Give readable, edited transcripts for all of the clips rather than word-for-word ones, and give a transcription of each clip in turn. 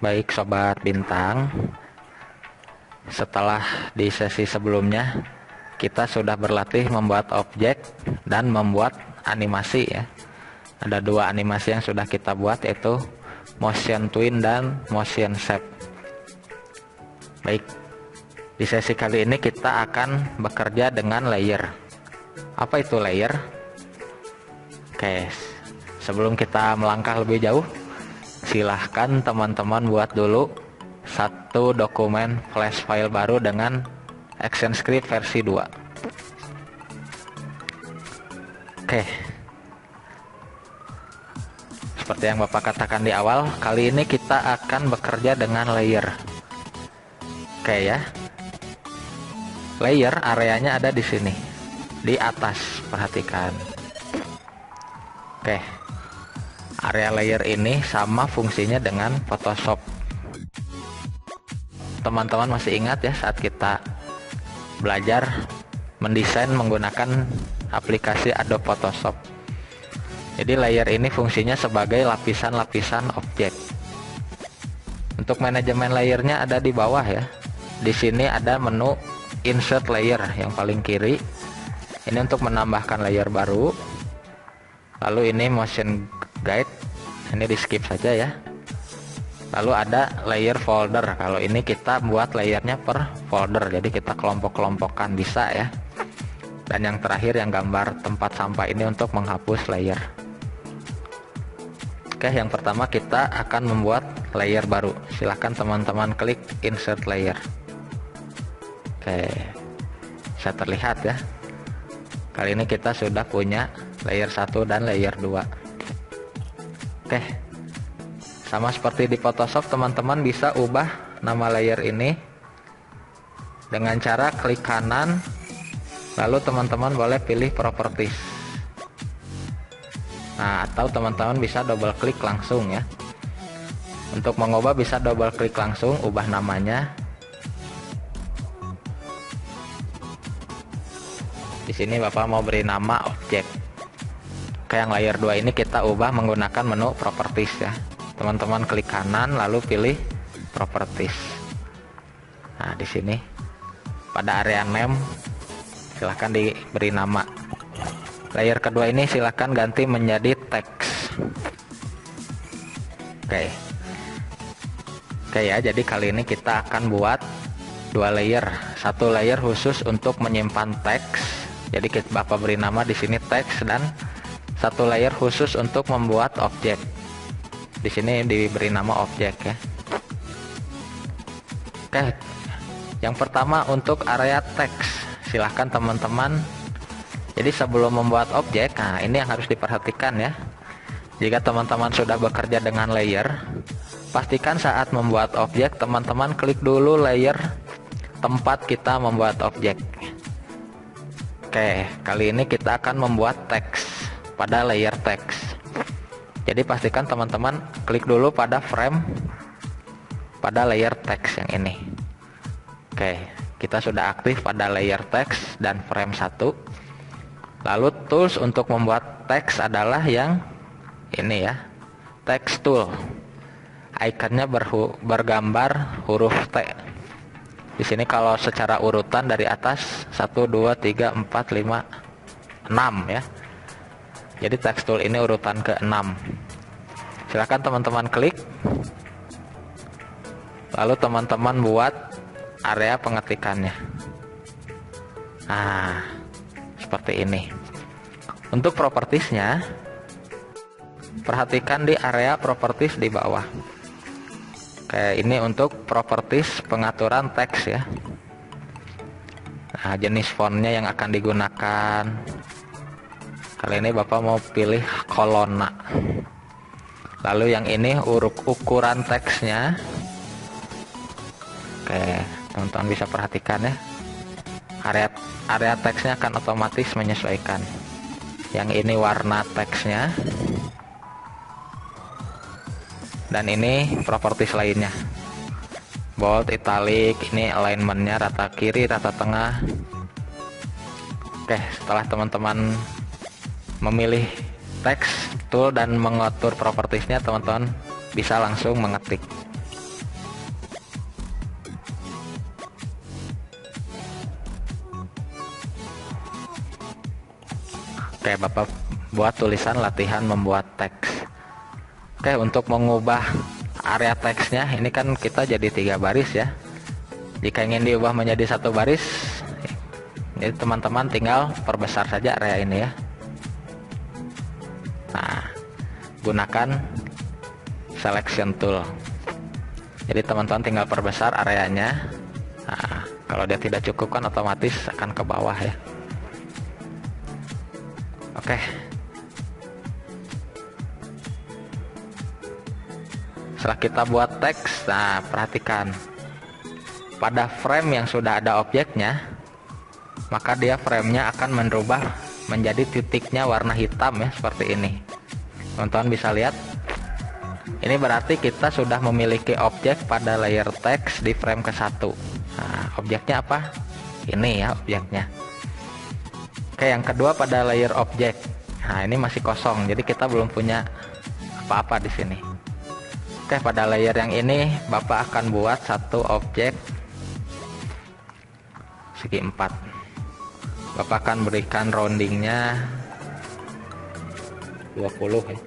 Baik Sobat Bintang, setelah di sesi sebelumnya kita sudah berlatih membuat objek dan membuat animasi ya. Ada dua animasi yang sudah kita buat, yaitu motion twin dan motion shape. Baik, di sesi kali ini kita akan bekerja dengan layer. Apa itu layer? Oke, sebelum kita melangkah lebih jauh, silahkan teman-teman buat dulu satu dokumen flash file baru dengan ActionScript versi 2. Oke, seperti yang Bapak katakan di awal, kali ini kita akan bekerja dengan layer. Oke ya, layer areanya ada di sini, di atas, perhatikan. Oke, area layer ini sama fungsinya dengan Photoshop. Teman-teman masih ingat ya saat kita belajar mendesain menggunakan aplikasi Adobe Photoshop. Jadi layer ini fungsinya sebagai lapisan-lapisan objek. Untuk manajemen layernya ada di bawah ya. Di sini ada menu Insert Layer yang paling kiri. Ini untuk menambahkan layer baru. Lalu ini Motion Guide, ini di skip saja ya. Lalu ada layer folder, kalau ini kita buat layernya per folder, jadi kita kelompok-kelompokkan bisa ya. Dan yang terakhir yang gambar tempat sampah ini untuk menghapus layer. Oke, yang pertama kita akan membuat layer baru. Silahkan teman-teman klik Insert Layer. Oke, bisa terlihat ya. Kali ini kita sudah punya layer 1 dan layer 2. Oke, sama seperti di Photoshop, teman-teman bisa ubah nama layer ini dengan cara klik kanan, lalu teman-teman boleh pilih properties. Nah, atau teman-teman bisa double klik langsung ya. Untuk mengubah bisa double klik langsung, ubah namanya. Di sini Bapak mau beri nama objek. Kayak yang layer 2 ini kita ubah menggunakan menu properties ya. Teman-teman klik kanan lalu pilih properties. Nah, di sini pada area name silahkan diberi nama. Layer kedua ini silahkan ganti menjadi teks. Oke ya, jadi kali ini kita akan buat dua layer. Satu layer khusus untuk menyimpan teks. Jadi Bapak beri nama di sini teks, dan satu layer khusus untuk membuat objek. Di sini diberi nama objek ya. Oke, yang pertama untuk area teks, silahkan teman-teman. Jadi sebelum membuat objek, nah ini yang harus diperhatikan ya. Jika teman-teman sudah bekerja dengan layer, pastikan saat membuat objek teman-teman klik dulu layer tempat kita membuat objek. Oke, kali ini kita akan membuat teks pada layer teks. Jadi pastikan teman-teman klik dulu pada frame pada layer teks yang ini. Oke, kita sudah aktif pada layer teks dan frame 1. Lalu tools untuk membuat teks adalah yang ini ya, text tool. Ikonnya bergambar huruf T. Di sini kalau secara urutan dari atas 1 2 3 4 5 6 ya. Jadi text tool ini urutan ke-6. Silakan teman-teman klik. Lalu teman-teman buat area pengetikannya. Nah, seperti ini. Untuk propertiesnya, perhatikan di area properties di bawah. Oke, ini untuk properties pengaturan teks ya. Nah, jenis fontnya yang akan digunakan. Kali ini Bapak mau pilih kolonna. Lalu yang ini ukuran teksnya. Oke, teman-teman bisa perhatikan ya. Area teksnya akan otomatis menyesuaikan. Yang ini warna teksnya. Dan ini properties lainnya. Bold, italic, ini alignmentnya rata kiri, rata tengah. Oke, setelah teman-teman memilih teks tool dan mengatur propertiesnya, teman-teman bisa langsung mengetik. Oke, Bapak buat tulisan latihan membuat teks. Oke, untuk mengubah area teksnya, ini kan kita jadi 3 baris ya. Jika ingin diubah menjadi 1 baris, jadi teman-teman tinggal perbesar saja area ini ya. Nah, gunakan selection tool. Jadi teman-teman tinggal perbesar areanya. Nah, kalau dia tidak cukup kan otomatis akan ke bawah ya. Oke. Setelah kita buat teks, nah perhatikan pada frame yang sudah ada objeknya, maka dia framenya akan merubah menjadi titiknya warna hitam ya, seperti ini. Teman-teman bisa lihat, ini berarti kita sudah memiliki objek pada layer teks di frame ke-1. Nah, objeknya apa? Ini ya objeknya. Oke, yang kedua pada layer objek. Nah, ini masih kosong, jadi kita belum punya apa-apa di sini. Oke, pada layer yang ini Bapak akan buat 1 objek segi 4. Bapak akan berikan roundingnya 20 ya.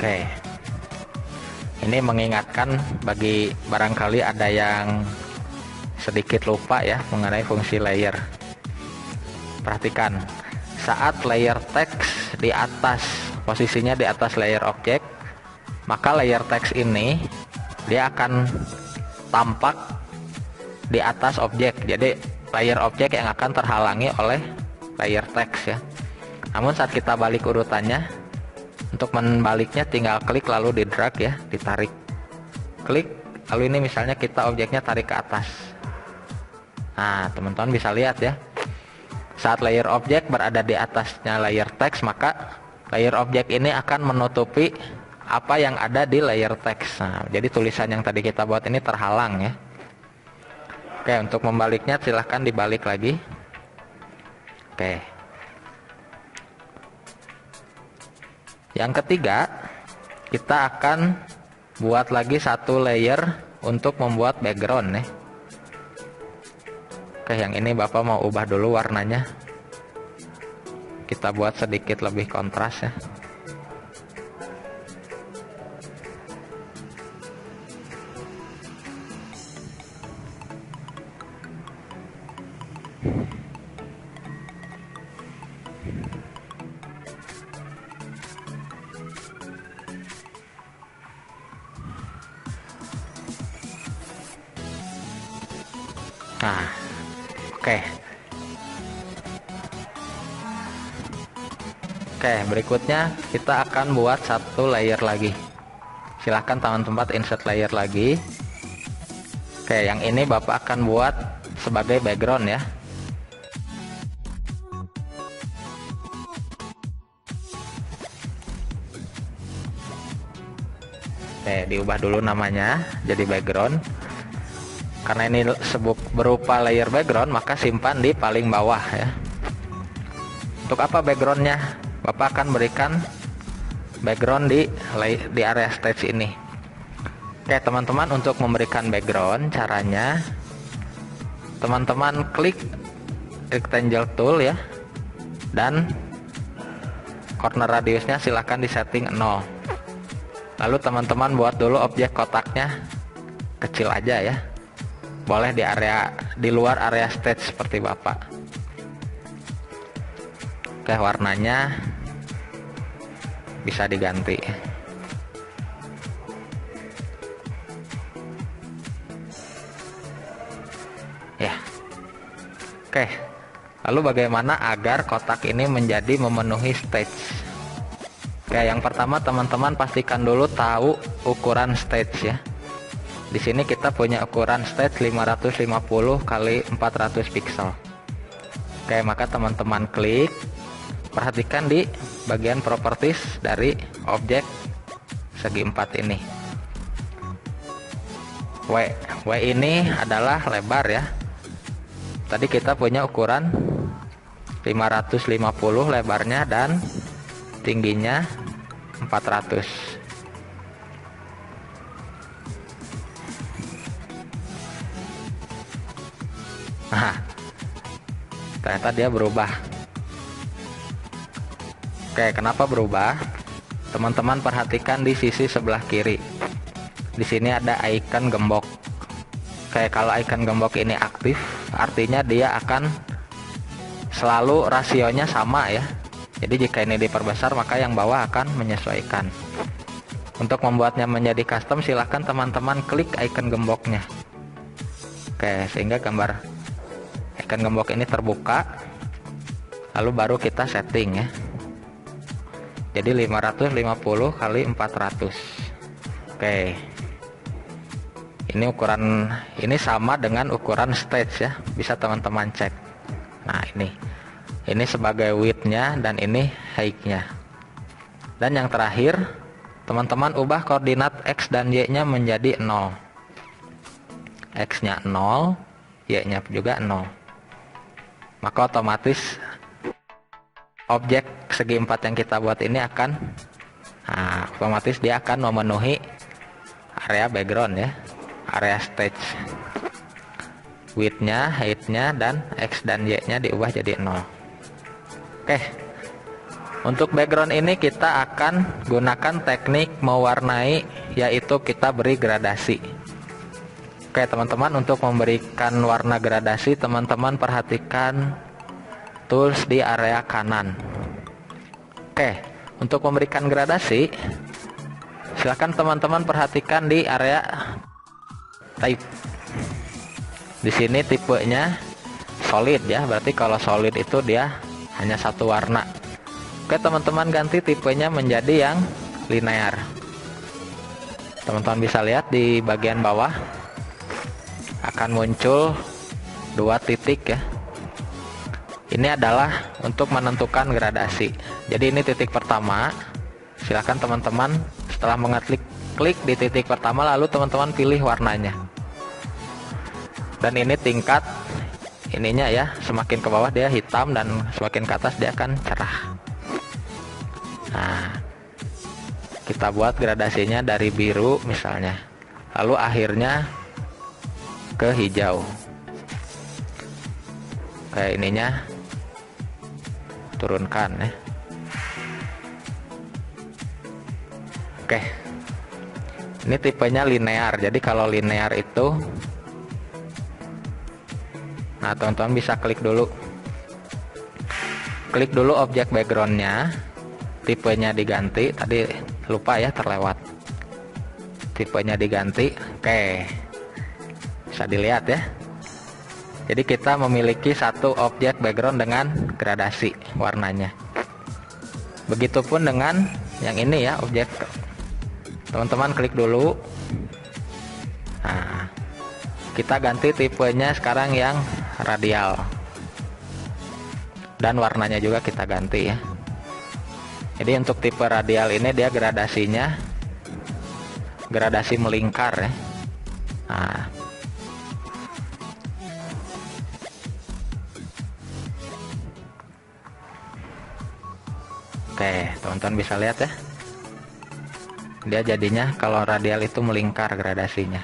Oke, ini mengingatkan bagi barangkali ada yang sedikit lupa ya mengenai fungsi layer. Perhatikan, saat layer teks di atas, posisinya di atas layer objek, maka layer teks ini dia akan tampak di atas objek. Jadi layer objek yang akan terhalangi oleh layer teks ya. Namun saat kita balik urutannya, untuk membaliknya tinggal klik lalu di drag ya, ditarik. Klik, lalu ini misalnya kita objeknya tarik ke atas. Nah, teman-teman bisa lihat ya. Saat layer objek berada di atasnya layer teks, maka layer objek ini akan menutupi apa yang ada di layer teks. Nah, jadi tulisan yang tadi kita buat ini terhalang ya. Oke, untuk membaliknya silahkan dibalik lagi. Oke. Yang ketiga, kita akan buat lagi 1 layer untuk membuat background ya. Oke, yang ini Bapak mau ubah dulu warnanya. Kita buat sedikit lebih kontras ya. Nah, oke. Oke, berikutnya kita akan buat 1 layer lagi. Silahkan teman-teman insert layer lagi. Oke, yang ini Bapak akan buat sebagai background ya. Oke, diubah dulu namanya jadi background. Karena ini berupa layer background, maka simpan di paling bawah ya. Untuk apa backgroundnya? Bapak akan berikan background di area stage ini. Oke teman-teman, untuk memberikan background caranya teman-teman klik rectangle tool ya, dan corner radiusnya silahkan disetting 0. Lalu teman-teman buat dulu objek kotaknya kecil aja ya. Boleh di luar area stage seperti Bapak. Oke, warnanya bisa diganti. Ya. Oke. Lalu bagaimana agar kotak ini menjadi memenuhi stage? Oke, yang pertama teman-teman pastikan dulu tahu ukuran stage ya. Di sini kita punya ukuran stage 550 kali 400 pixel. Oke, maka teman-teman klik, perhatikan di bagian properties dari objek segi 4 ini. W ini adalah lebar ya. Tadi kita punya ukuran 550 lebarnya dan tingginya 400. Nah, ternyata dia berubah. Oke, kenapa berubah? Teman-teman perhatikan di sisi sebelah kiri. Di sini ada icon gembok. Oke, kalau icon gembok ini aktif, artinya dia akan selalu rasionya sama ya. Jadi jika ini diperbesar, maka yang bawah akan menyesuaikan. Untuk membuatnya menjadi custom, silahkan teman-teman klik icon gemboknya. Oke, sehingga gambar icon gembok ini terbuka. Lalu baru kita setting ya. Jadi 550 kali 400. Oke. Ini ukuran, ini sama dengan ukuran stage ya. Bisa teman-teman cek. Nah, ini sebagai width-nya dan ini height-nya. Dan yang terakhir, teman-teman ubah koordinat X dan Y-nya menjadi 0. X-nya 0, Y-nya juga 0. Maka otomatis objek segi 4 yang kita buat ini akan otomatis dia akan memenuhi area background ya, area stage. Width-nya, height-nya, dan X dan Y-nya diubah jadi 0. Oke, untuk background ini kita akan gunakan teknik mewarnai, yaitu kita beri gradasi. Oke teman-teman, untuk memberikan warna gradasi, teman-teman perhatikan tools di area kanan. Oke, untuk memberikan gradasi, silakan teman-teman perhatikan di area type. Di sini tipenya solid ya, berarti kalau solid itu dia hanya satu warna. Oke teman-teman, ganti tipenya menjadi yang linear. Teman-teman bisa lihat di bagian bawah akan muncul 2 titik ya. Ini adalah untuk menentukan gradasi. Jadi ini titik pertama. Silakan teman-teman setelah klik di titik pertama, lalu teman-teman pilih warnanya. Dan ini tingkat ininya ya, semakin ke bawah dia hitam dan semakin ke atas dia akan cerah. Nah, kita buat gradasinya dari biru misalnya, lalu akhirnya ke hijau. Kayak ininya turunkan ya. Oke, ini tipenya linear. Jadi kalau linear itu, nah teman-teman bisa klik dulu objek backgroundnya, tipenya diganti. Tadi lupa ya, terlewat, tipenya diganti. Oke, bisa dilihat ya. Jadi kita memiliki satu objek background dengan gradasi warnanya. Begitupun dengan yang ini ya, objek. Teman-teman klik dulu. Nah, kita ganti tipenya sekarang yang radial. Dan warnanya juga kita ganti ya. Jadi untuk tipe radial ini dia gradasinya gradasi melingkar ya. Nah, oke, teman-teman bisa lihat ya. Dia jadinya kalau radial itu melingkar gradasinya.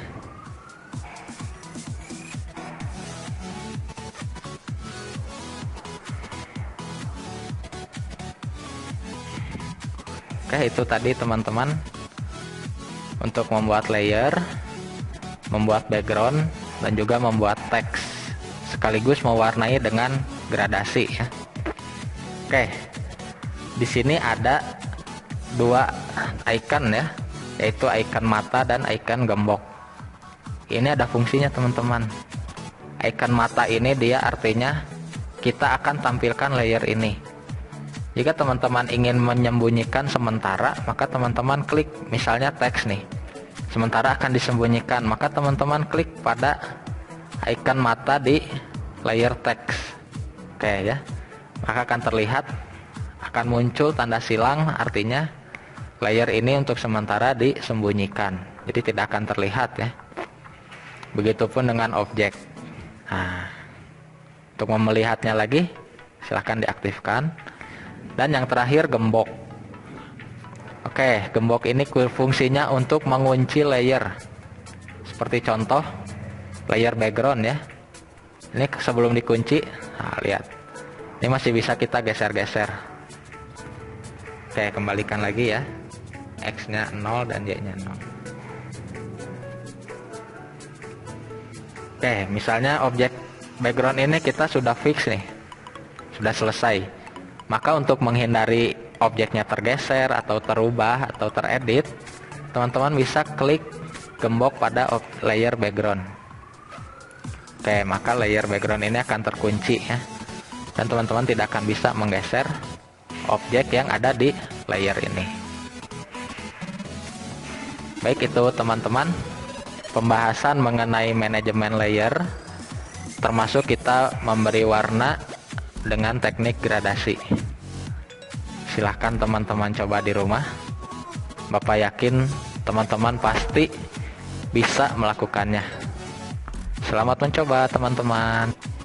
Oke, itu tadi teman-teman untuk membuat layer, membuat background, dan juga membuat teks, sekaligus mewarnai dengan gradasi ya. Oke, di sini ada 2 icon ya, yaitu icon mata dan icon gembok. Ini ada fungsinya teman-teman. Icon mata ini dia artinya kita akan tampilkan layer ini. Jika teman-teman ingin menyembunyikan sementara, maka teman-teman klik misalnya teks nih, sementara akan disembunyikan, maka teman-teman klik pada icon mata di layer teks. Oke ya, maka akan terlihat, akan muncul tanda silang, artinya layer ini untuk sementara disembunyikan, jadi tidak akan terlihat ya. Begitupun dengan objek. Nah, untuk melihatnya lagi, silahkan diaktifkan. Dan yang terakhir gembok. Oke, gembok ini fungsinya untuk mengunci layer. Seperti contoh layer background ya. Ini sebelum dikunci, nah, lihat. Ini masih bisa kita geser-geser. Oke, kembalikan lagi ya. X-nya 0 dan Y-nya 0. Oke, misalnya objek background ini kita sudah fix nih. Sudah selesai. Maka untuk menghindari objeknya tergeser atau terubah atau teredit, teman-teman bisa klik gembok pada layer background. Oke, maka layer background ini akan terkunci ya. Dan teman-teman tidak akan bisa menggeser objek yang ada di layer ini. Baik, itu teman-teman pembahasan mengenai manajemen layer, termasuk kita memberi warna dengan teknik gradasi. Silahkan teman-teman coba di rumah. Bapak yakin teman-teman pasti bisa melakukannya. Selamat mencoba teman-teman.